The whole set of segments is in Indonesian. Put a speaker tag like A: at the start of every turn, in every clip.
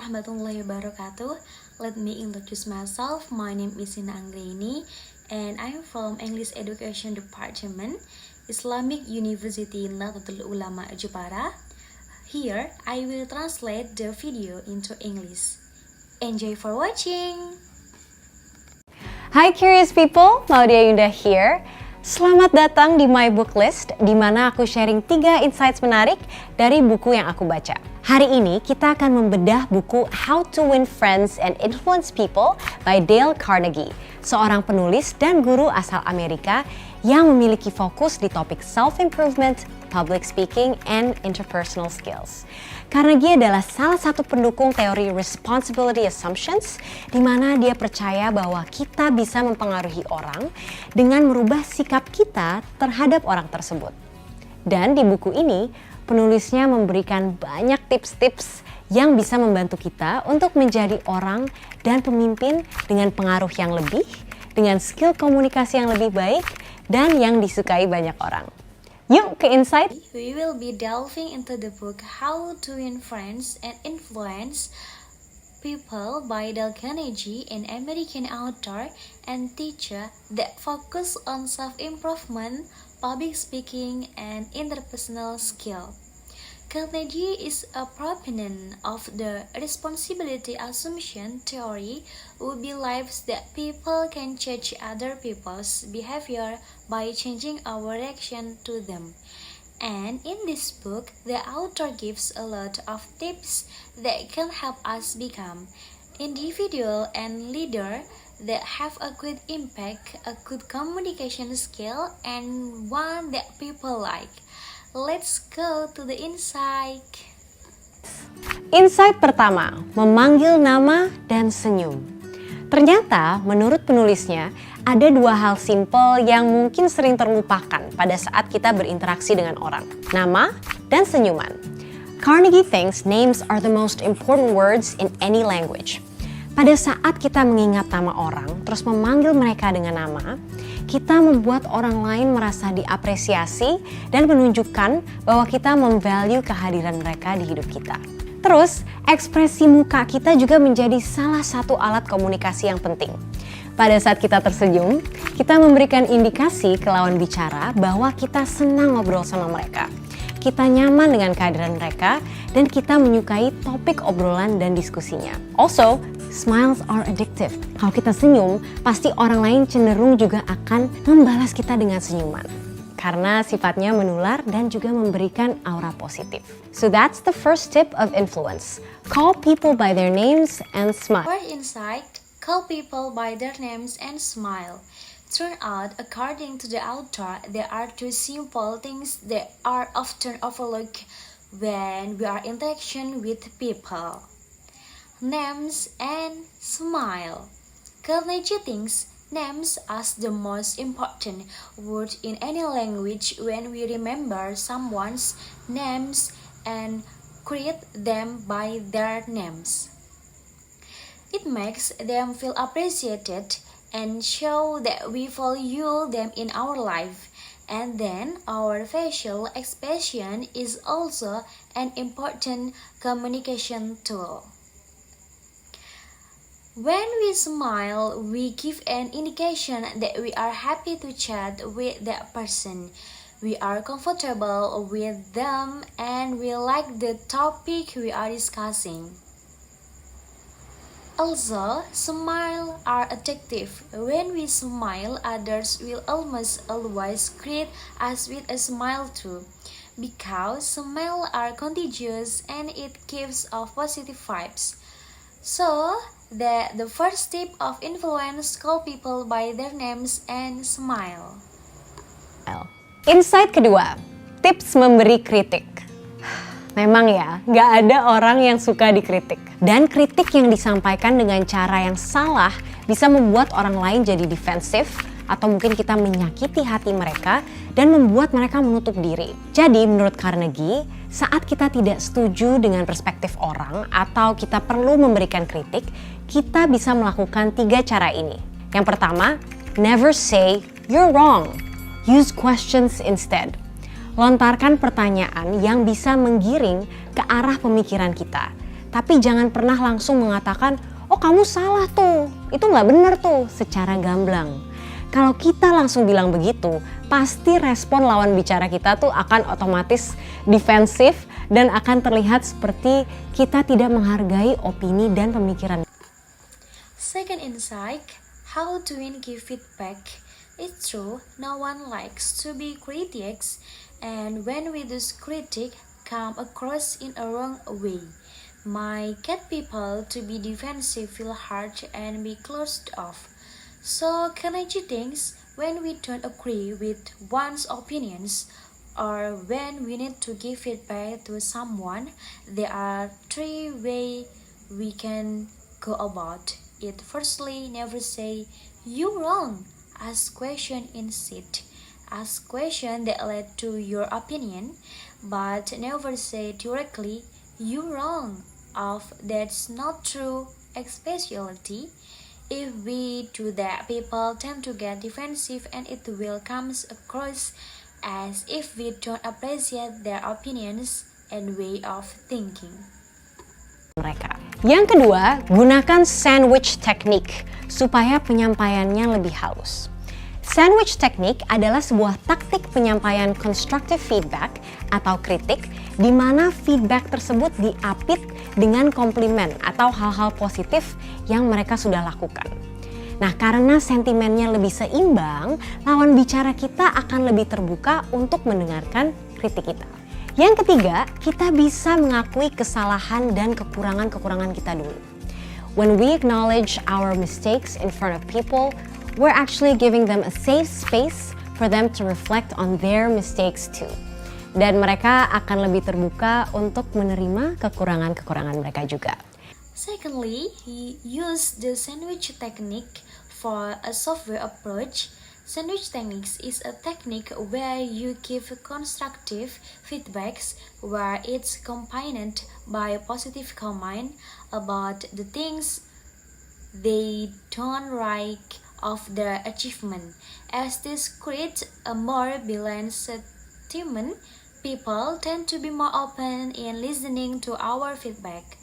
A: warahmatullahi wabarakatuh. Let me introduce myself. My name is Sina Anggraini and I'm from English Education Department, Islamic University Nahdlatul Ulama Jepara. Here, I will translate the video into English. Enjoy for watching!
B: Hi curious people, Maudia Yunda here. Selamat datang di My Book List, di mana aku sharing 3 insights menarik dari buku yang aku baca. Hari ini kita akan membedah buku How to Win Friends and Influence People by Dale Carnegie, seorang penulis dan guru asal Amerika yang memiliki fokus di topik self-improvement, public speaking, and interpersonal skills. Carnegie adalah salah satu pendukung teori responsibility assumptions, di mana dia percaya bahwa kita bisa mempengaruhi orang dengan merubah sikap kita terhadap orang tersebut. Dan di buku ini, penulisnya memberikan banyak tips-tips yang bisa membantu kita untuk menjadi orang dan pemimpin dengan pengaruh yang lebih, dengan skill komunikasi yang lebih baik, dan yang disukai banyak orang. Yuk ke insight!
A: We will be delving into the book How to Win Friends and Influence People by Dale Carnegie, an American author and teacher that focus on self-improvement, public speaking, and interpersonal skill. Carnegie is a proponent of the responsibility assumption theory, who believes that people can change other people's behavior by changing our reaction to them. And in this book, the author gives a lot of tips that can help us become individual and leader that have a good impact, a good communication skill, and one that people like. Let's go to the insight.
B: Insight pertama, memanggil nama dan senyum. Ternyata menurut penulisnya ada 2 hal simpel yang mungkin sering terlupakan pada saat kita berinteraksi dengan orang. Nama dan senyuman. Carnegie thinks names are the most important words in any language. Pada saat kita mengingat nama orang, terus memanggil mereka dengan nama, kita membuat orang lain merasa diapresiasi dan menunjukkan bahwa kita memvalue kehadiran mereka di hidup kita. Terus, ekspresi muka kita juga menjadi salah satu alat komunikasi yang penting. Pada saat kita tersenyum, kita memberikan indikasi ke lawan bicara bahwa kita senang ngobrol sama mereka. Kita nyaman dengan kehadiran mereka dan kita menyukai topik obrolan dan diskusinya. Also, smiles are addictive. Kalau kita senyum, pasti orang lain cenderung juga akan membalas kita dengan senyuman. Karena sifatnya menular dan juga memberikan aura positif. So that's the first tip of influence. Call people by their names and smile.
A: First insight, call people by their names and smile. Turn out, according to the author, there are 2 simple things that are often overlooked when we are in interaction with people. Names and smile. Carnegie thinks names as the most important word in any language when we remember someone's names and greet them by their names. It makes them feel appreciated and show that we value them in our life. And then our facial expression is also an important communication tool. When we smile, we give an indication that we are happy to chat with that person. We are comfortable with them and we like the topic we are discussing. Also, smiles are addictive. When we smile, others will almost always greet us with a smile too. Because smiles are contagious and it gives off positive vibes. So, the first tip of influence, call people by their names and smile.
B: Insight kedua, tips memberi kritik. Memang ya, gak ada orang yang suka dikritik. Dan kritik yang disampaikan dengan cara yang salah bisa membuat orang lain jadi defensif atau mungkin kita menyakiti hati mereka dan membuat mereka menutup diri. Jadi menurut Carnegie, saat kita tidak setuju dengan perspektif orang atau kita perlu memberikan kritik, kita bisa melakukan 3 cara ini. Yang pertama, never say you're wrong. Use questions instead. Lontarkan pertanyaan yang bisa menggiring ke arah pemikiran kita. Tapi jangan pernah langsung mengatakan, oh kamu salah tuh, itu nggak benar tuh, secara gamblang. Kalau kita langsung bilang begitu, pasti respon lawan bicara kita tuh akan otomatis defensif dan akan terlihat seperti kita tidak menghargai opini dan pemikiran.
A: Second insight, how to give feedback. It's true, no one likes to be critics, and when we do critic, come across in a wrong way. Might get people to be defensive, feel hard, and be closed off. So, can I do things when we don't agree with one's opinions, or when we need to give feedback to someone? There are three ways we can go about it. Firstly, never say you wrong. Ask question instead. Ask question that led to your opinion, but never say directly you wrong. Of that's not true, especially if we do that, people tend to get defensive and it will come across as if we don't appreciate their opinions and way of thinking.
B: Mereka. Yang kedua, gunakan sandwich technique supaya penyampaiannya lebih halus. Sandwich technique adalah sebuah taktik penyampaian constructive feedback atau kritik di mana feedback tersebut diapit dengan komplimen atau hal-hal positif yang mereka sudah lakukan. Nah, karena sentimennya lebih seimbang, lawan bicara kita akan lebih terbuka untuk mendengarkan kritik kita. Yang ketiga, kita bisa mengakui kesalahan dan kekurangan-kekurangan kita dulu. When we acknowledge our mistakes in front of people, we're actually giving them a safe space for them to reflect on their mistakes too. Dan mereka akan lebih terbuka untuk menerima kekurangan-kekurangan mereka juga.
A: Secondly, use the sandwich technique for a software approach. Sandwich techniques is a technique where you give constructive feedbacks where it's accompanied by a positive comment about the things they don't like of their achievement. As this creates a more balanced sentiment, people tend to be more open in listening to our feedback.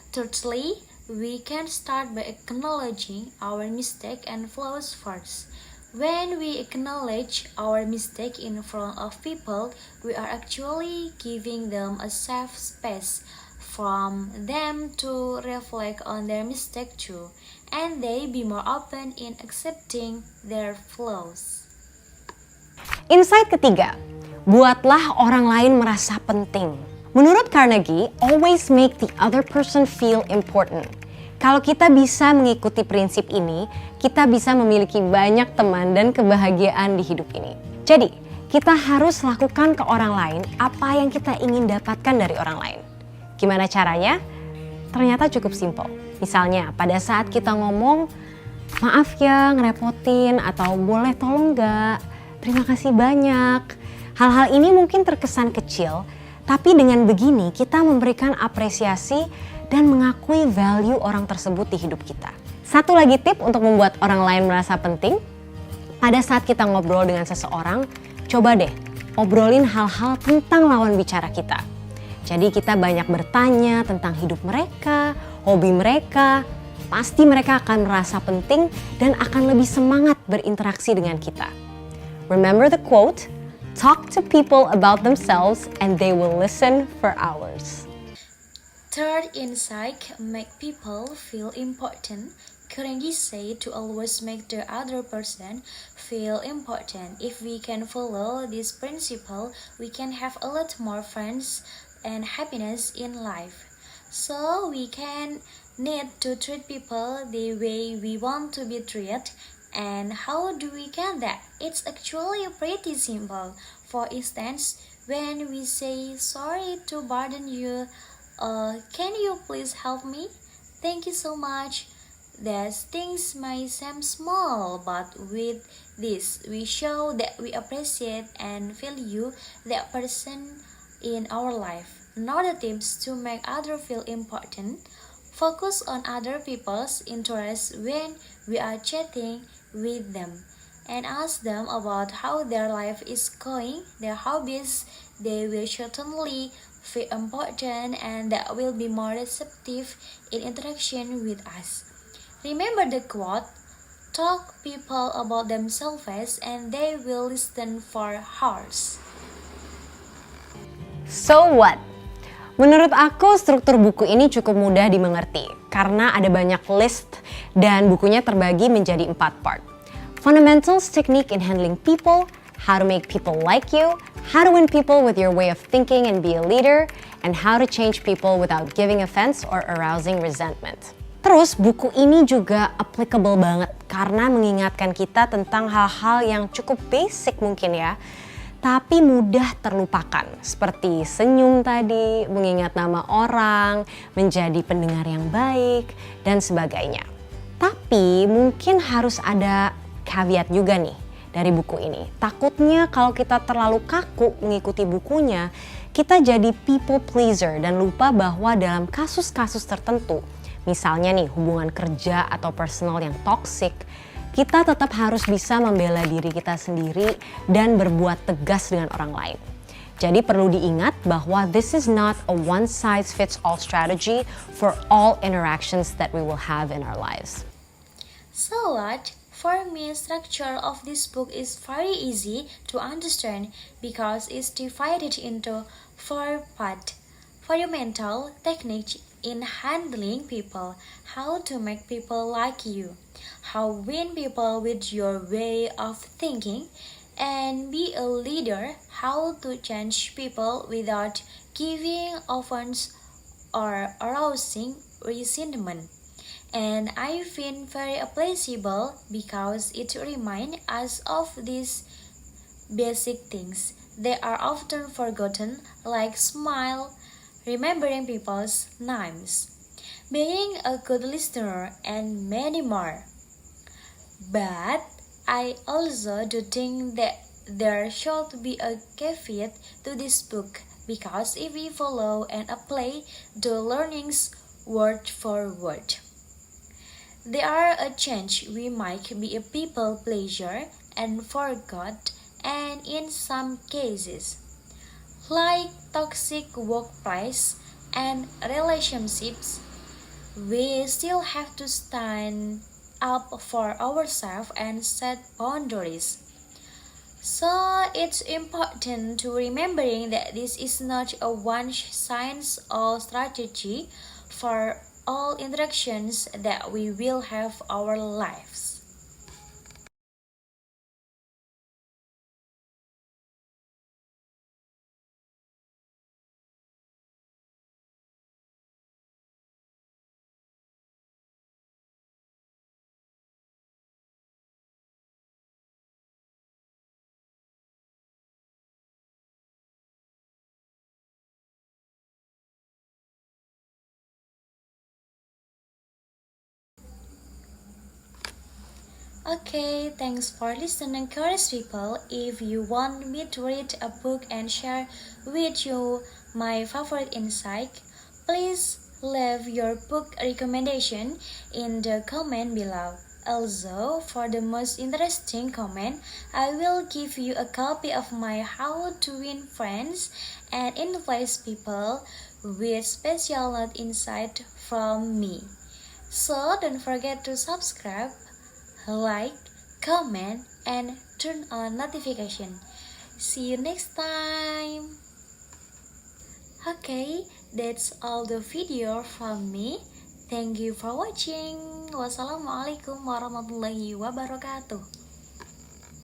A: Thirdly, we can start by acknowledging our mistake and flaws first. When we acknowledge our mistake in front of people, we are actually giving them a safe space from them to reflect on their mistake too, and they be more open in accepting their flaws.
B: Insight ketiga, buatlah orang lain merasa penting. Menurut Carnegie, always make the other person feel important. Kalau kita bisa mengikuti prinsip ini, kita bisa memiliki banyak teman dan kebahagiaan di hidup ini. Jadi, kita harus lakukan ke orang lain apa yang kita ingin dapatkan dari orang lain. Gimana caranya? Ternyata cukup simpel. Misalnya, pada saat kita ngomong, maaf ya ngerepotin, atau boleh tolong nggak? Terima kasih banyak. Hal-hal ini mungkin terkesan kecil, tapi dengan begini kita memberikan apresiasi dan mengakui value orang tersebut di hidup kita. Satu lagi tip untuk membuat orang lain merasa penting, pada saat kita ngobrol dengan seseorang, coba deh obrolin hal-hal tentang lawan bicara kita. Jadi kita banyak bertanya tentang hidup mereka, hobi mereka, pasti mereka akan merasa penting dan akan lebih semangat berinteraksi dengan kita. Remember the quote, talk to people about themselves and they will listen for hours.
A: Third insight, make people feel important. Carnegie said to always make the other person feel important. If we can follow this principle, we can have a lot more friends and happiness in life. So we can need to treat people the way we want to be treated. And how do we get that? It's actually pretty simple. For instance, when we say sorry to burden you, can you please help me? Thank you so much. These things may seem small, but with this, we show that we appreciate and value that person in our life. Another tips to make others feel important. Focus on other people's interests when we are chatting with them, and ask them about how their life is going, their hobbies. They will certainly feel important, and that will be more receptive in interaction with us. Remember the quote, talk people about themselves and they will listen for hours.
B: So what? Menurut aku struktur buku ini cukup mudah dimengerti karena ada banyak list dan bukunya terbagi menjadi 4 part. Fundamentals technique in handling people, how to make people like you, how to win people with your way of thinking and be a leader, and how to change people without giving offense or arousing resentment. Terus buku ini juga applicable banget karena mengingatkan kita tentang hal-hal yang cukup basic mungkin ya, tapi mudah terlupakan seperti senyum tadi, mengingat nama orang, menjadi pendengar yang baik, dan sebagainya. Tapi mungkin harus ada caveat juga nih dari buku ini. Takutnya kalau kita terlalu kaku mengikuti bukunya, kita jadi people pleaser dan lupa bahwa dalam kasus-kasus tertentu, misalnya nih hubungan kerja atau personal yang toxic, kita tetap harus bisa membela diri kita sendiri dan berbuat tegas dengan orang lain. Jadi perlu diingat bahwa this is not a one size fits all strategy for all interactions that we will have in our lives.
A: So what? For me, structure of this book is very easy to understand because it's divided into 4 parts. Fundamental technique in handling people, how to make people like you, how win people with your way of thinking, and be a leader, how to change people without giving offense or arousing resentment. And I find very applicable because it reminds us of these basic things. They are often forgotten, like smile, remembering people's names, being a good listener, and many more. But I also do think that there should be a caveat to this book because if we follow and apply the learnings word for word, there are a chance we might be a people pleaser and forgot, and in some cases, like toxic workplace and relationships, we still have to stand up for ourselves and set boundaries. So it's important to remembering that this is not a one size all strategy for all interactions that we will have our lives. Okay, thanks for listening, curious people. If you want me to read a book and share with you my favorite insight, please leave your book recommendation in the comment below. Also, for the most interesting comment, I will give you a copy of my How to Win Friends and Influence People with special note insight from me. So don't forget to subscribe, like, comment, and turn on notification. See you next time. Okay, that's all the video from me. Thank you for watching. Wassalamualaikum warahmatullahi wabarakatuh.